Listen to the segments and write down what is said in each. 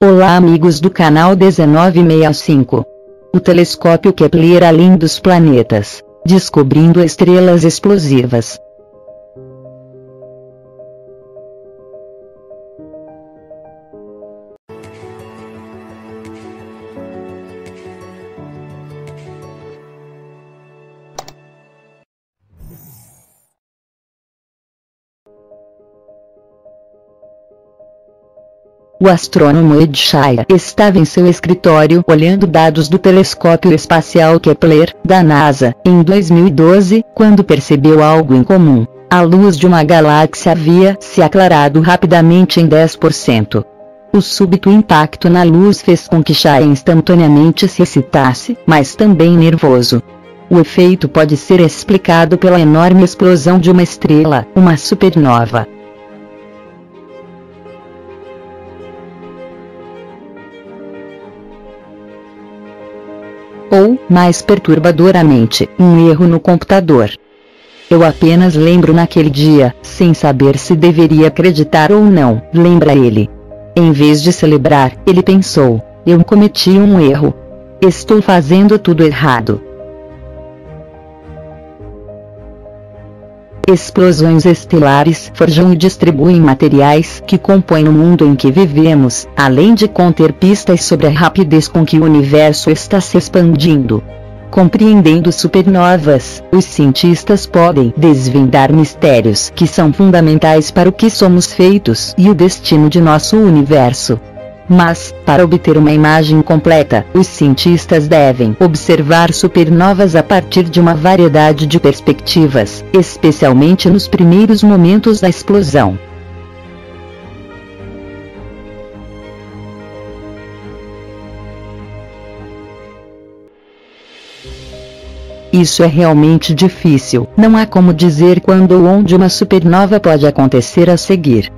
Olá amigos do canal 1965. O telescópio Kepler além dos planetas, descobrindo estrelas explosivas. O astrônomo Ed Shaya estava em seu escritório olhando dados do telescópio espacial Kepler, da NASA, em 2012, quando percebeu algo incomum. A luz de uma galáxia havia se aclarado rapidamente em 10%. O súbito impacto na luz fez com que Shaya instantaneamente se excitasse, mas também nervoso. O efeito pode ser explicado pela enorme explosão de uma estrela, uma supernova. Ou, mais perturbadoramente, um erro no computador. Eu apenas lembro naquele dia, sem saber se deveria acreditar ou não, lembra ele. Em vez de celebrar, ele pensou: eu cometi um erro. Estou fazendo tudo errado. Explosões estelares forjam e distribuem materiais que compõem o mundo em que vivemos, além de conter pistas sobre a rapidez com que o universo está se expandindo. Compreendendo supernovas, os cientistas podem desvendar mistérios que são fundamentais para o que somos feitos e o destino de nosso universo. Mas, para obter uma imagem completa, os cientistas devem observar supernovas a partir de uma variedade de perspectivas, especialmente nos primeiros momentos da explosão. Isso é realmente difícil, não há como dizer quando ou onde uma supernova pode acontecer a seguir.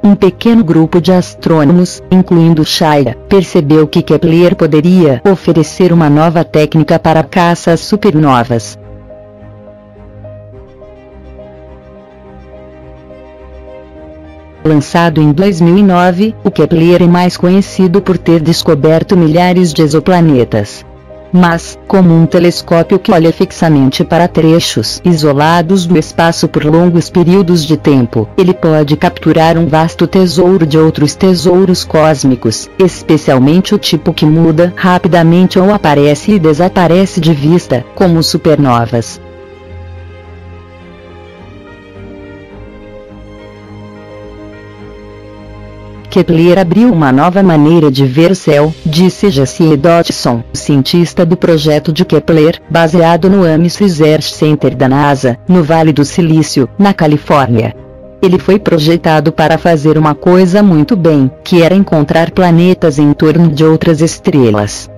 Um pequeno grupo de astrônomos, incluindo Shaya, percebeu que Kepler poderia oferecer uma nova técnica para a caça às supernovas. Lançado em 2009, o Kepler é mais conhecido por ter descoberto milhares de exoplanetas. Mas, como um telescópio que olha fixamente para trechos isolados do espaço por longos períodos de tempo, ele pode capturar um vasto tesouro de outros tesouros cósmicos, especialmente o tipo que muda rapidamente ou aparece e desaparece de vista, como supernovas. Kepler abriu uma nova maneira de ver o céu, disse Jesse Dodson, cientista do projeto de Kepler, baseado no Ames Research Center da NASA, no Vale do Silício, na Califórnia. Ele foi projetado para fazer uma coisa muito bem, que era encontrar planetas em torno de outras estrelas.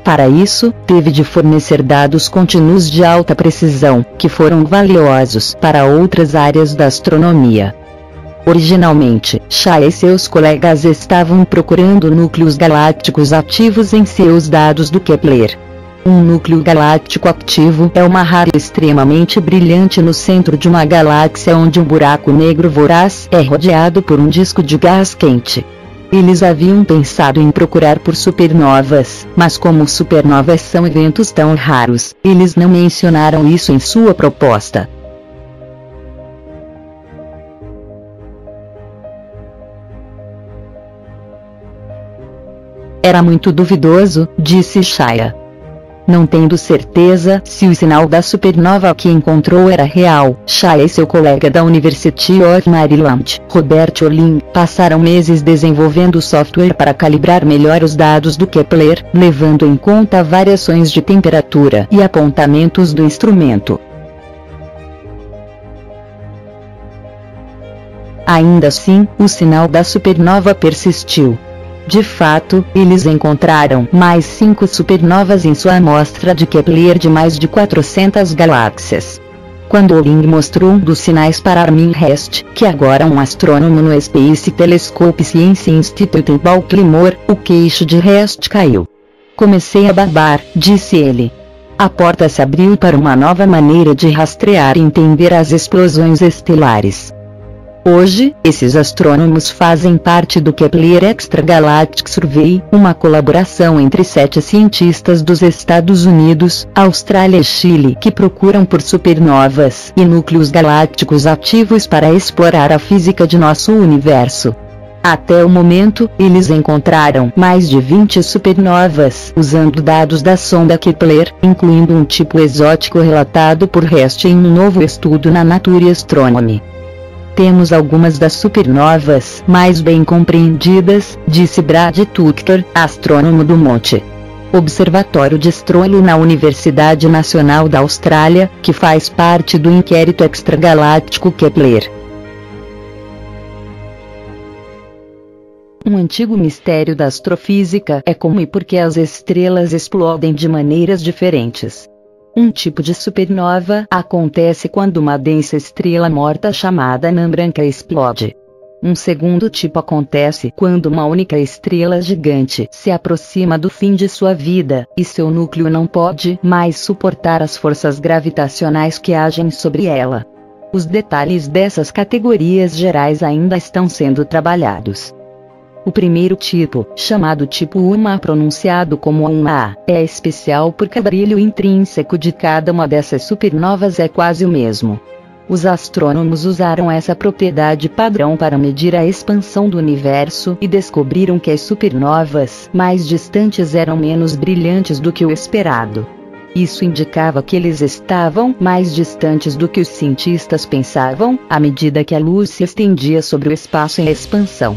Para isso, teve de fornecer dados contínuos de alta precisão, que foram valiosos para outras áreas da astronomia. Originalmente, Shaya e seus colegas estavam procurando núcleos galácticos ativos em seus dados do Kepler. Um núcleo galáctico ativo é uma rara extremamente brilhante no centro de uma galáxia onde um buraco negro voraz é rodeado por um disco de gás quente. Eles haviam pensado em procurar por supernovas, mas como supernovas são eventos tão raros, eles não mencionaram isso em sua proposta. Era muito duvidoso, disse Shaya. Não tendo certeza se o sinal da supernova que encontrou era real, Shaya e seu colega da University of Maryland, Robert Olin, passaram meses desenvolvendo software para calibrar melhor os dados do Kepler, levando em conta variações de temperatura e apontamentos do instrumento. Ainda assim, o sinal da supernova persistiu. De fato, eles encontraram mais 5 supernovas em sua amostra de Kepler de mais de 400 galáxias. Quando Olin mostrou um dos sinais para Armin Hest, que agora é um astrônomo no Space Telescope Science Institute em Baltimore, o queixo de Hest caiu. Comecei a babar, disse ele. A porta se abriu para uma nova maneira de rastrear e entender as explosões estelares. Hoje, esses astrônomos fazem parte do Kepler Extragalactic Survey, uma colaboração entre 7 cientistas dos Estados Unidos, Austrália e Chile que procuram por supernovas e núcleos galácticos ativos para explorar a física de nosso universo. Até o momento, eles encontraram mais de 20 supernovas usando dados da sonda Kepler, incluindo um tipo exótico relatado por HEST em um novo estudo na Nature Astronomy. Temos algumas das supernovas mais bem compreendidas, disse Brad Tucker, astrônomo do Monte Observatório de Estrolo na Universidade Nacional da Austrália, que faz parte do inquérito extragaláctico Kepler. Um antigo mistério da astrofísica é como e por que as estrelas explodem de maneiras diferentes. Um tipo de supernova acontece quando uma densa estrela morta chamada anã branca explode. Um segundo tipo acontece quando uma única estrela gigante se aproxima do fim de sua vida, e seu núcleo não pode mais suportar as forças gravitacionais que agem sobre ela. Os detalhes dessas categorias gerais ainda estão sendo trabalhados. O primeiro tipo, chamado tipo UMA pronunciado como UMA, é especial porque o brilho intrínseco de cada uma dessas supernovas é quase o mesmo. Os astrônomos usaram essa propriedade padrão para medir a expansão do universo e descobriram que as supernovas mais distantes eram menos brilhantes do que o esperado. Isso indicava que eles estavam mais distantes do que os cientistas pensavam, à medida que a luz se estendia sobre o espaço em expansão.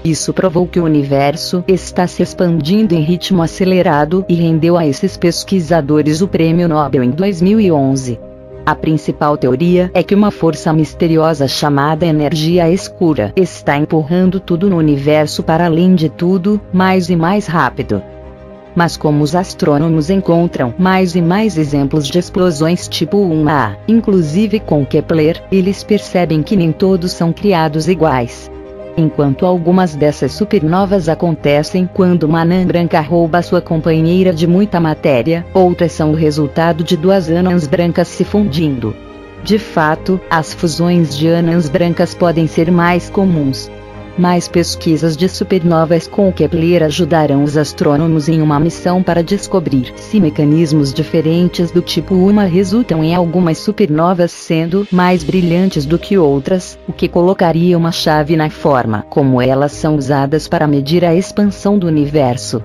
Isso provou que o universo está se expandindo em ritmo acelerado e rendeu a esses pesquisadores o Prêmio Nobel em 2011. A principal teoria é que uma força misteriosa chamada energia escura está empurrando tudo no universo para além de tudo, mais e mais rápido. Mas como os astrônomos encontram mais e mais exemplos de explosões tipo 1A, inclusive com Kepler, eles percebem que nem todos são criados iguais. Enquanto algumas dessas supernovas acontecem quando uma anã branca rouba sua companheira de muita matéria, outras são o resultado de duas anãs brancas se fundindo. De fato, as fusões de anãs brancas podem ser mais comuns. Mais pesquisas de supernovas com o Kepler ajudarão os astrônomos em uma missão para descobrir se mecanismos diferentes do tipo UMA resultam em algumas supernovas sendo mais brilhantes do que outras, o que colocaria uma chave na forma como elas são usadas para medir a expansão do universo.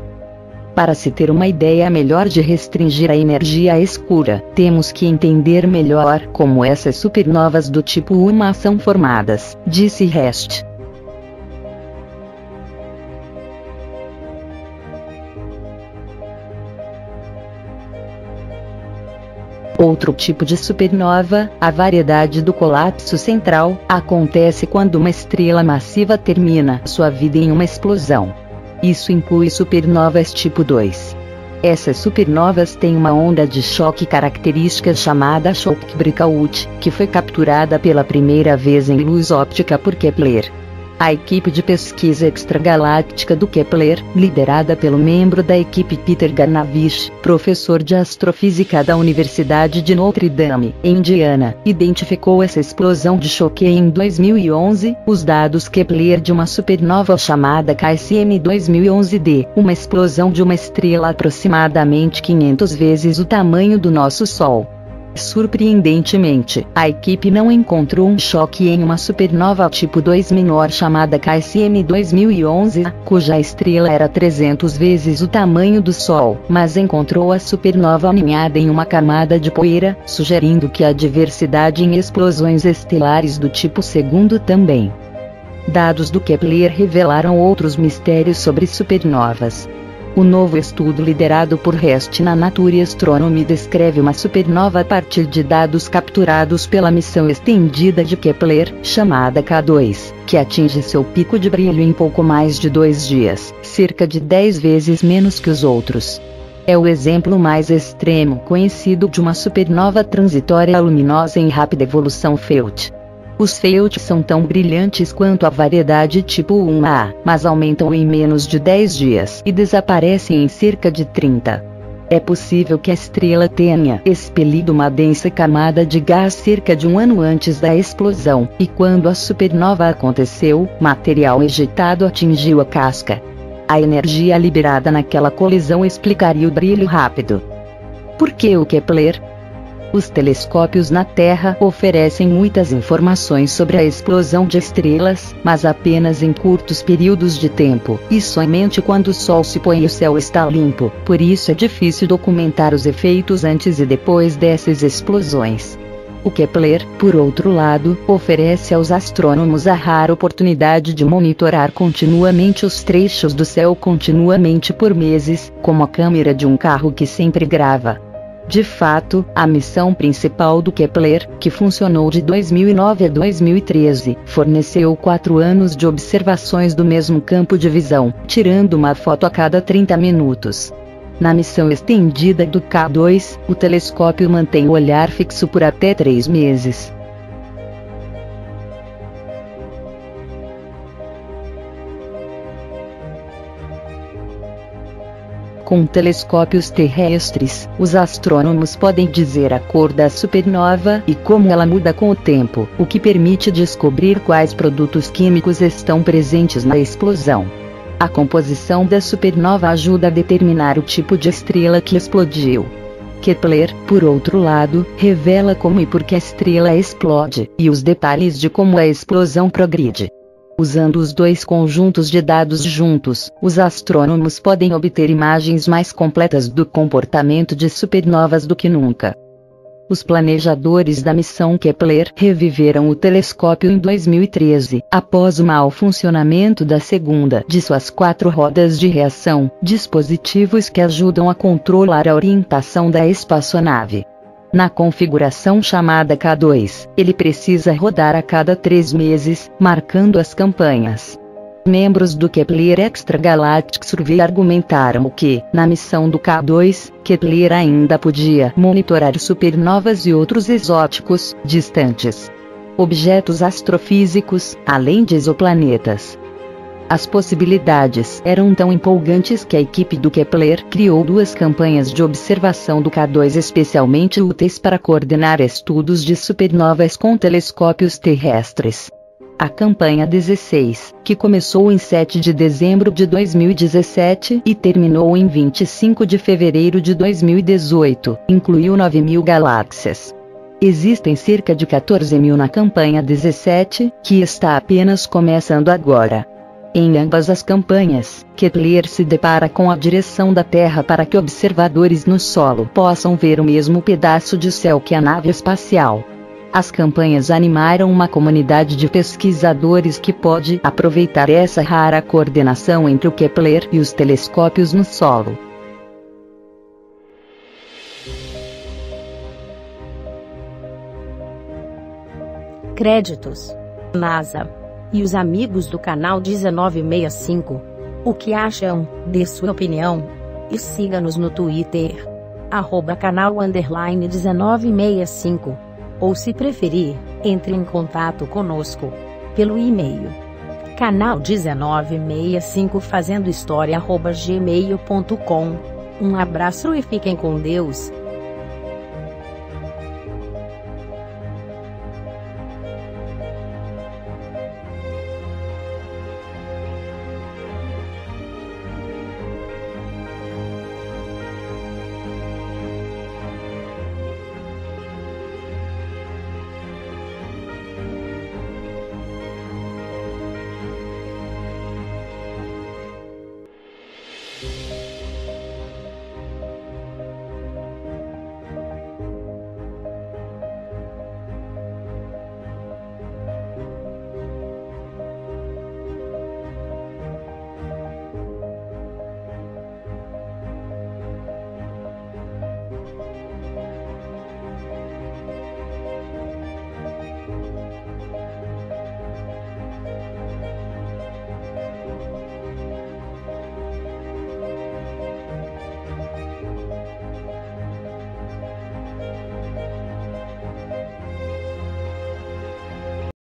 Para se ter uma ideia melhor de restringir a energia escura, temos que entender melhor como essas supernovas do tipo UMA são formadas, disse HEST. Outro tipo de supernova, a variedade do colapso central, acontece quando uma estrela massiva termina sua vida em uma explosão. Isso inclui supernovas tipo 2. Essas supernovas têm uma onda de choque característica chamada choque breakout, que foi capturada pela primeira vez em luz óptica por Kepler. A equipe de pesquisa extragaláctica do Kepler, liderada pelo membro da equipe Peter Garnavish, professor de astrofísica da Universidade de Notre Dame, em Indiana, identificou essa explosão de choque em 2011, os dados Kepler de uma supernova chamada KSM 2011D, uma explosão de uma estrela aproximadamente 500 vezes o tamanho do nosso Sol. Surpreendentemente, a equipe não encontrou um choque em uma supernova tipo 2 menor chamada KSM 2011A, cuja estrela era 300 vezes o tamanho do Sol, mas encontrou a supernova aninhada em uma camada de poeira, sugerindo que há diversidade em explosões estelares do tipo segundo também. Dados do Kepler revelaram outros mistérios sobre supernovas. O novo estudo liderado por HEST na Nature Astronomy descreve uma supernova a partir de dados capturados pela missão estendida de Kepler, chamada K2, que atinge seu pico de brilho em pouco mais de 2 dias, cerca de 10 vezes menos que os outros. É o exemplo mais extremo conhecido de uma supernova transitória luminosa em rápida evolução Felt. Os Felt são tão brilhantes quanto a variedade tipo 1A, mas aumentam em menos de 10 dias e desaparecem em cerca de 30. É possível que a estrela tenha expelido uma densa camada de gás cerca de um ano antes da explosão, e quando a supernova aconteceu, material ejetado atingiu a casca. A energia liberada naquela colisão explicaria o brilho rápido. Por que o Kepler? Os telescópios na Terra oferecem muitas informações sobre a explosão de estrelas, mas apenas em curtos períodos de tempo, e somente quando o Sol se põe e o céu está limpo. Por isso é difícil documentar os efeitos antes e depois dessas explosões. O Kepler, por outro lado, oferece aos astrônomos a rara oportunidade de monitorar continuamente os trechos do céu continuamente por meses, como a câmera de um carro que sempre grava. De fato, a missão principal do Kepler, que funcionou de 2009 a 2013, forneceu 4 anos de observações do mesmo campo de visão, tirando uma foto a cada 30 minutos. Na missão estendida do K2, o telescópio mantém o olhar fixo por até 3 meses. Com telescópios terrestres, os astrônomos podem dizer a cor da supernova e como ela muda com o tempo, o que permite descobrir quais produtos químicos estão presentes na explosão. A composição da supernova ajuda a determinar o tipo de estrela que explodiu. Kepler, por outro lado, revela como e por que a estrela explode, e os detalhes de como a explosão progride. Usando os dois conjuntos de dados juntos, os astrônomos podem obter imagens mais completas do comportamento de supernovas do que nunca. Os planejadores da missão Kepler reviveram o telescópio em 2013, após o mau funcionamento da segunda de suas 4 rodas de reação, dispositivos que ajudam a controlar a orientação da espaçonave. Na configuração chamada K2, ele precisa rodar a cada 3 meses, marcando as campanhas. Membros do Kepler Extragalactic Survey argumentaram que, na missão do K2, Kepler ainda podia monitorar supernovas e outros exóticos, distantes objetos astrofísicos, além de exoplanetas. As possibilidades eram tão empolgantes que a equipe do Kepler criou 2 campanhas de observação do K2 especialmente úteis para coordenar estudos de supernovas com telescópios terrestres. A campanha 16, que começou em 7 de dezembro de 2017 e terminou em 25 de fevereiro de 2018, incluiu 9.000 galáxias. Existem cerca de 14.000 na campanha 17, que está apenas começando agora. Em ambas as campanhas, Kepler se depara com a direção da Terra para que observadores no solo possam ver o mesmo pedaço de céu que a nave espacial. As campanhas animaram uma comunidade de pesquisadores que pode aproveitar essa rara coordenação entre o Kepler e os telescópios no solo. Créditos: NASA e os amigos do canal 1965. O que acham? Dê sua opinião. E siga-nos no Twitter. @canal_1965. Ou se preferir, entre em contato conosco pelo e-mail canal1965fazendohistoria@gmail.com. Um abraço e fiquem com Deus.